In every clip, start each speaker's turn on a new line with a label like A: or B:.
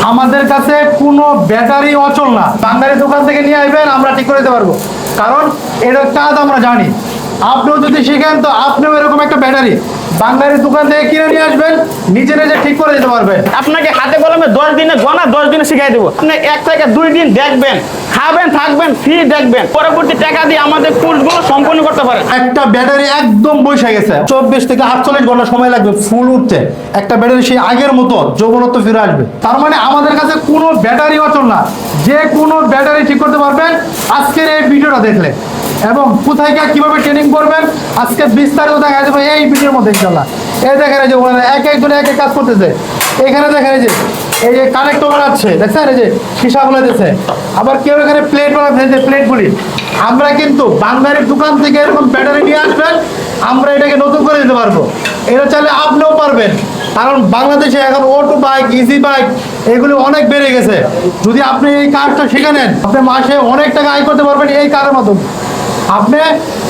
A: আমাদের কাছে কোনো ব্যাটারি অচল না। বাঙালি দোকান থেকে নিয়ে আসবেন, আমরা ঠিক করে দিতে পারবো, কারণ এটার কাজ আমরা জানি। আপনিও যদি শিখেন তো আপনিও এরকম একটা ব্যাটারি বাঙালির দোকান থেকে কিনে নিয়ে আসবেন, নিজে নিজে ঠিক করে দিতে পারবেন।
B: আপনাকে হাতে কলমে 10 দিনে গনা 10 দিনে শিখাই দেবো। আপনি 1 থেকে 2 দিন দেখবেন, খাবেন, থাকবেন, ফ্রি দেখবেন, পরবর্তী টাকা দিয়ে আমাদের কোর্সগুলো সম্পূর্ণ করতে পারেন।
A: একটা ব্যাটারি একদম বসে গেছে, 24 থেকে 48 ঘন্টা সময় লাগবে ফুল উঠতে। একটা ব্যাটারি সেই আগের মতো যৌবনত্ব ফিরে আসবে। তার মানে আমাদের কাছে কোনো ব্যাটারি অচল না, যে কোনো ব্যাটারি ঠিক করতে পারবেন আজকের এই ভিডিওটা দেখলে। এবং কোথায় কিভাবে ট্রেনিং করবেন আজকে বিস্তারিত দেখা যাবে এই ভিডিওর মধ্যে ইনশাআল্লাহ। এই দেখেন এই যে এক একজন এক এক কাজ করতেছে। এখানে দেখেন এই যে কানেক্টর বানাচ্ছে, দেখছেন এই যে সীসা বলাইতেছে। আবার কেউ এখানে প্লেট বানাচ্ছে, যে প্লেটগুলি আমরা কিন্তু বাঙালির দোকান থেকে এরকম ব্যাটারি নিয়ে আসবেন, আমরা এটাকে নতুন করে দিতে পারবো। এটা চাইলে আপনিও পারবেন, কারণ বাংলাদেশে এখন অটো বাইক, ইজি বাইক এগুলি অনেক বেড়ে গেছে। যদি আপনি এই কাজটা শিখে নেন, আপনি মাসে অনেক টাকা আয় করতে পারবেন এই কাজের মাধ্যমে। আপনি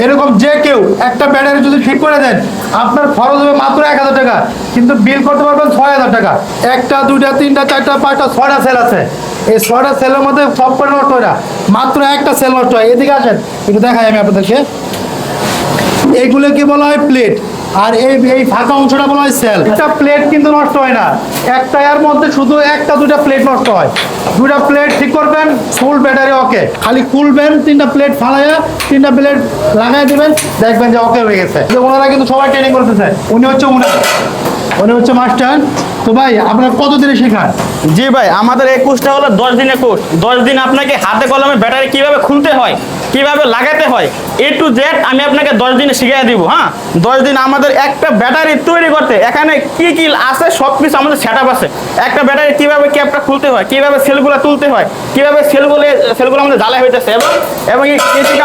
A: এরকম যে কেউ একটা ব্যাটারি যদি ঠিক করে দেন, আপনার খরচ হবে মাত্র 1000 টাকা, কিন্তু বিল করতে পারবেন 6000 টাকা। 1টা 2টা 3টা 4টা 5টা 6টা সেল আছে। এই 6টা সেলের মধ্যে সব করে নষ্ট হয় না, মাত্র একটা সেল নষ্ট হয়। এদিকে আসেন, একটু দেখাই আমি আপনাদেরকে। এইগুলোকে বলা হয় প্লেট, আর এই ফাঁকা অংশটা বলা হয় সেল। একটা প্লেট কিন্তু নষ্ট হয় না, একটা এর মধ্যে শুধু 1টা 2টা প্লেট নষ্ট হয়। 2টা প্লেট ঠিক করবেন, ফুল ব্যাটারি ওকে। খালি খুলবেন, 3টা প্লেট ফালাইয়া 3টা প্লেট লাগাই দিবেন, দেখবেন যে ওকে হয়ে গেছে। ওনারা কিন্তু সবাই ট্রেনিং করতেছে। উনি হচ্ছে মাস্টার। তো ভাই আপনার কতদিনে শেখান?
B: জি ভাই, আমাদের এই কোর্সটা হলো 10 দিনের কোর্স। 10 দিন আপনাকে হাতে কলমে ব্যাটারি কিভাবে খুলতে হয়, কিভাবে লাগাতে হয়, A to Z আমি আপনাকে 10 দিনে শিখিয়ে দিব। হ্যাঁ, 10 দিন আমাদের একটা ব্যাটারি তৈরি করতে এখানে কি কি আছে সব কিছু আমাদের সেটআপ আছে। একটা ব্যাটারি কিভাবে ক্যাপটা খুলতে হয়, কিভাবে সেলগুলো তুলতে হয়, কিভাবে সেলগুলো আমাদের জ্বালা হইতেছে, এবং এই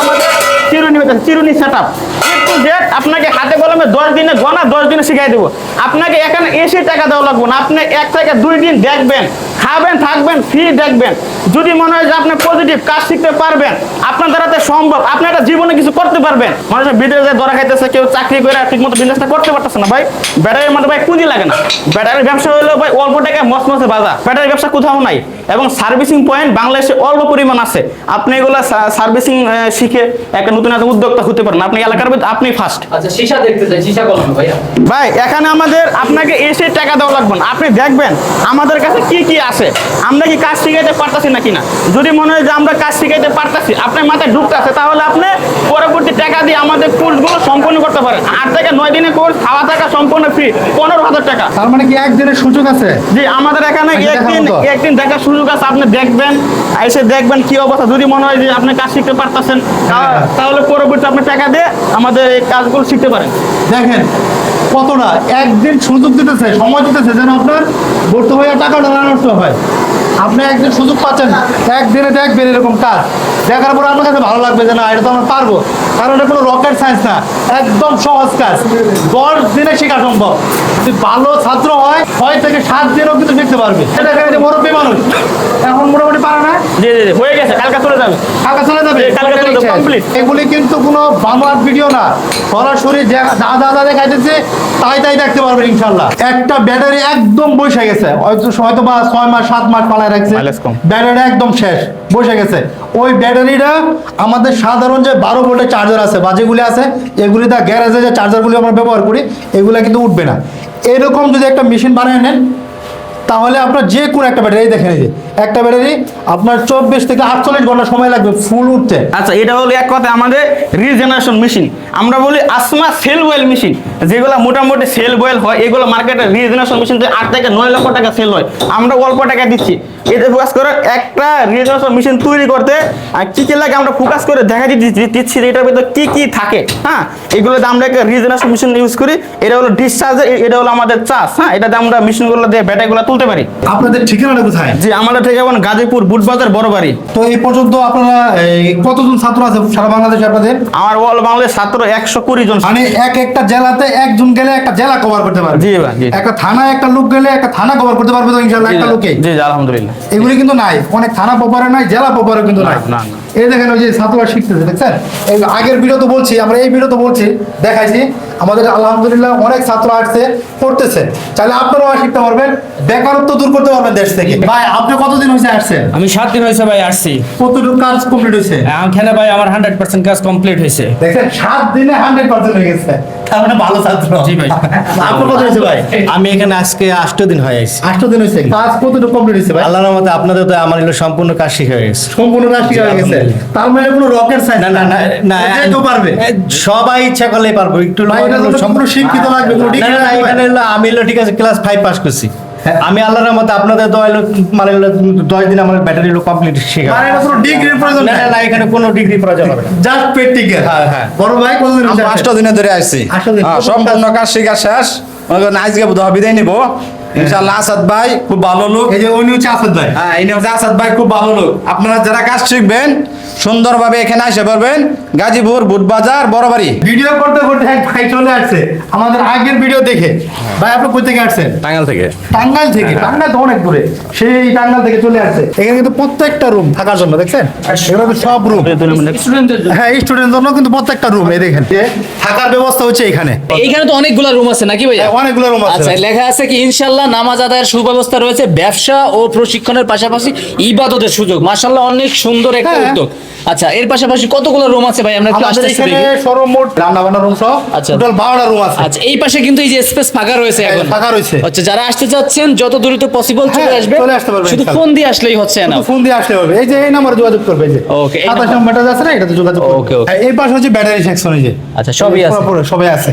B: আমাদের চিরুনি হইতেছে, চিরুনি সেটআপ A to Z আপনাকে হাতে কলমে 10 দিনে গনা 10 দিনে শিখিয়ে দিব। আপনাকে এখানে এসে টাকা দেওয়া লাগবে না, আপনি 1 থেকে 2 দিন দেখবেন, খাবেন, থাকবেন, ফ্রি দেখবেন। যদি মনে হয় যে আপনি পজিটিভ কাজ শিখতে পারবেন, আপনার দ্বারাতে সম্ভব, আপনি একটা জীবনে কিছু করতে পারবেন। মানুষের বিদেশে যায় ধরা খাইতেছে, কেউ চাকরি করে ঠিক মতো বিজনেসটা করতে পারতেছে না। ভাই ব্যাটারির মধ্যে ভাই পুঁজি লাগে না। ব্যাটারির ব্যবসা হলো ভাই অল্প টাকায় মসমসে বাজার। ব্যাটারির ব্যবসা কোথাও নাই, এবং সার্ভিসিং পয়েন্ট বাংলাদেশে অল্প পরিমাণ আছে। আপনি এগুলো সার্ভিসিং শিখে একটা নতুন উদ্যোক্তা হতে পারেন। আপনি এলাকার আপনি ফার্স্ট।
C: আচ্ছা, সীসা দেখতে চাই, সীসা কলম ভাইয়া।
B: ভাই এখানে আমাদের আপনাকে এসে টাকা দেওয়া লাগবে না, আপনি দেখবেন আমাদের কাছে কি কি আছে, আমরা কি কাজ শিখাইতে পারতাছি নাকি না। যদি মনে হয় যে আমরা কাজ শিখাইতে পারতাছি, আপনার মাথায় ঢুকতে আছে, তাহলে আপনি পরবর্তী টাকা দিয়ে আমাদের কোর্সগুলো সম্পূর্ণ করতে পারেন। 8 থেকে 9 দিনের কোর্স, খাওয়া থাকা সম্পূর্ণ ফ্রি, 15,000 টাকা।
A: তার মানে কি একদিনের সুযোগ আছে?
B: জি, আমাদের এখানে একদিন দেখার সুযোগ আছে। আপনি দেখবেন, এসে দেখবেন কি অবস্থা। যদি মনে হয় যে আপনি কাজ শিখতে পারতেছেন, তাহলে পরবর্তী আপনি টাকা দিয়ে আমাদের এই কাজগুলো শিখতে পারেন।
A: দেখেন কতটা একদিন সুযোগ দিতেছে, সময় দিতেছে, যেন আপনার ভর্তি হয়ে টাকাটা নষ্ট হয়। আপনি একদিন সুযোগ পাচ্ছেন, একদিনে দেখবেন এরকম কাজ, দেখার পর আপনার কাছে ভালো লাগবে যে না এটা তো আমরা পারবো। কারণ এটা কোনো রকেট সায়েন্স না, একদম সহজ কাজ, 10 দিনে শেখা সম্ভব। যদি ভালো ছাত্র হয় 6 থেকে 7 দিনেও কিন্তু শিখতে পারবে। এটা যে মুরব্বী মানুষ এখন মোটামুটি পারে না।
B: জি জি জি, হয়ে গেছে, কালকে চলে যাবে,
A: কালকে চলে যাবে,
B: কালকে চলে যাবে কমপ্লিট।
A: এগুলি কিন্তু কোনো বানোয়াট ভিডিও না, সরাসরি যা যা দেখাইতেছে তাই দেখতে পারবেন ইনশাল্লাহ। একটা ব্যাটারি একদম বসে গেছে, হয়তো বা 6 মাস 7 মাস পালায় রাখছে, ব্যাটারি একদম শেষ বসে গেছে। ওই ব্যাটারিটা আমাদের সাধারণ যে 12 ভোল্টের চার্জার আছে বা যেগুলি আছে, এগুলি দা গ্যারেজে যে চার্জারগুলি আমরা ব্যবহার করি, এগুলা কিন্তু উঠবে না। এরকম যদি একটা মেশিন বানিয়ে নেন, তাহলে আপনার যে কোনো একটা ব্যাটারি, দেখেন এই যে একটা ব্যাটারি আপনার 24 থেকে 48 ঘন্টা সময় লাগবে ফুল উঠতে।
B: আচ্ছা, এটা হলো এক কথা আমাদের রিজেনারেশন মেশিন, আমরা বলি আসমা সেল বয়েল মেশিন, যেগুলো মোটামুটি সেল বয়েল হয়, এগুলো মার্কেটে রিজেনারেশন মেশিন 8 থেকে 9 লক্ষ টাকা সেল হয়, আমরা অল্প টাকা দিচ্ছি। এতে ফোকাস করে একটা রিজেনারেশন মেশিন তৈরি করতে আর কি কি লাগে আমরা ফোকাস করে দেখা দিচ্ছি যে এটার ভিতরে কি কি থাকে। হ্যাঁ, এগুলোতে আমরা একটা রিজেনারেশন মেশিন ইউজ করি। এটা হলো ডিসচার্জার, এটা হলো আমাদের চার্জ। হ্যাঁ, এটাতে আমরা মেশিনগুলো দিয়ে ব্যাটারিগুলো তুলতে পারি।
A: আপনাদের ঠিকানাটা কোথায়?
B: জি, আমাদের ঠিকানা গাজীপুর বুটবাজার বড় বাড়ি।
A: তো এই পর্যন্ত আপনারা কতজন ছাত্র আছে সারা বাংলাদেশে আপনাদের?
B: আমার অল বাংলাদেশ ছাত্র 120 জন।
A: মানে একটা জেলাতে একজন গেলে একটা জেলা কভার করতে পারবে।
B: জি ভাই, জি।
A: একটা থানায় একটা লোক গেলে একটা থানা কভার করতে পারবে তো ইনশাআল্লাহ একটা লোকে?
B: জি জি, আলহামদুলিল্লাহ।
A: এগুলি কিন্তু নাই, অনেক থানা প্রপারে নাই, জেলা প্রপারে কিন্তু নাই।
B: না না,
A: এই দেখেন ওই যে ছাত্ররা শিখতেছে, দেখছেন? এই আগের ভিডিও তো বলছি, আমরা এই ভিডিও তো বলছি, দেখাইছি আমাদের আলহামদুলিল্লাহ অনেক ছাত্র আসছে, পড়তেছে। চাইলে আপনারাও শিখতে পারবেন। বেকার বেকারত্ব দূর করতে পারবেন দেশ থেকে। ভাই আপনি কতদিন হয়েছে আসছেন?
D: আমি 7 দিন হয়েছে ভাই আসছি।
A: কতটুকু কাজ কমপ্লিট হয়েছে?
D: এখানে ভাই আমার 100% কাজ কমপ্লিট হয়েছে।
A: দেখেন 7 দিনে 100% হয়ে গেছে, তার মানে ভালো ছাত্র।
D: জি ভাই।
A: আপনার কত হয়েছে ভাই?
E: আমি এখানে আজকে 8 দিন হয়ে গেছে।
A: 8 দিন হয়েছে। কাজ কতটুকু কমপ্লিট হয়েছে ভাই?
E: আল্লাহর রহমতে আপনাদের তো আমার হলো সম্পূর্ণ কাজ শিখে হয়ে গেছে।
A: সম্পূর্ণ কাজ শিখা হয়ে গেছে। তার মানে কোনো রকেট সাইন্স
E: না
A: যে কেউ পারবে।
E: সবাই ইচ্ছা করলেই পারবো। একটু
A: ভাই এটা তো সম্পূর্ণ শিক্ষিত লাগবে, কোনো
E: না
A: ডিগ্রি
E: না,
A: লাগবে।
E: এখানে হলো আমি হলো ঠিক আছে ক্লাস 5 পাস করছি। আমি আল্লাহর রহমতে আপনাদের দোয়া হলো মানে হলো 10 দিন আমার ব্যাটারি হলো কমপ্লিট শিখা।
A: মানে এটা কোনো ডিগ্রির প্রয়োজন
E: না
A: নাই।
E: না, এখানে কোনো ডিগ্রি প্রয়োজন হবে না।
A: Just practical.
E: হ্যাঁ, হ্যাঁ।
A: বড় ভাই কতদিন হয়েছে?
F: 8 দিনে ধরে আসছি।
A: 8 দিন।
F: সম্পূর্ণ কাজ শিখা শেষ। আজকে বোধহয় বিদায় নিব ইনশাআল্লাহ। আসাদ ভাই খুব ভালো লোক।
A: এই যে উনি হচ্ছে আসাদ ভাই।
F: হ্যাঁ, ইনি হচ্ছে আসাদ ভাই, খুব ভালো লোক। আপনারা যারা কাজ শিখবেন সুন্দরভাবে এখানে আসতে পারবেন। গাজীপুর বুটবাজার বড়বাড়ি।
A: ভিডিও করতে করতে এক ভাই চলে আসছে আমাদের আগের ভিডিও দেখে। ভাই আপনি কই থেকে আসছেন?
F: টাঙ্গাইল থেকে।
A: টাঙ্গাইল থেকে। টাঙ্গাইল তো অনেক দূরে, সেই টাঙ্গাইল থেকে চলে আসছে। এখানে কিন্তু প্রত্যেকটা রুম থাকার জন্য, দেখছেন এগুলো কিন্তু সব রুম। হ্যাঁ, স্টুডেন্টের জন্য কিন্তু প্রত্যেকটা রুম। এই দেখেন যে থাকার ব্যবস্থা হচ্ছে এখানে।
G: এইখানে তো অনেকগুলো রুম আছে নাকি ভাইয়া?
A: অনেকগুলো রুম আছে।
G: আচ্ছা, লেখা আছে কি ইনশাআল্লাহ নামাজ আদায়ের সুব্যবস্থা রয়েছে, ব্যবসা ও প্রশিক্ষণের পাশাপাশি ইবাদতের সুযোগ। মাশাআল্লাহ অনেক সুন্দর একটা
A: হ্যাঁ।
G: উদ্যোগ। আচ্ছা, এর পাশাপাশি কতগুলো রুম আছে ভাই? আমরা একটু
A: আমাদের
G: আস্তে আস্তে
A: এখানে
G: দেখি।
A: সর্বমোট রান্না বান্না রুম সহ
G: আচ্ছা।
A: টোটাল 12টা রুম আছে।
G: আচ্ছা, এই পাশে কিন্তু এই যে স্পেস ফাঁকা রয়েছে এখন।
A: ফাঁকা রয়েছে।
G: আচ্ছা, যারা আসতে চাচ্ছেন যত দ্রুত পসিবল চলে
A: হ্যাঁ,
G: আসবে।
A: চলে আসতে পারবেন
G: শুধু
A: ইনশাআল্লাহ।
G: ফোন দিয়ে আসলেই হচ্ছে না।
A: ফোন দিয়ে আসতে হবে। এই যে এই নাম্বারে যোগাযোগ করবে। এই যে
G: ওকে, এই
A: 27 নম্বরটা আছে না, এটাতে যোগাযোগ করবে।
G: ওকে, ওকে।
A: এই পাশে হচ্ছে ব্যাটারি সেকশন। এই যে
G: আচ্ছা, সবই আছে।
A: পুরো সবই আছে।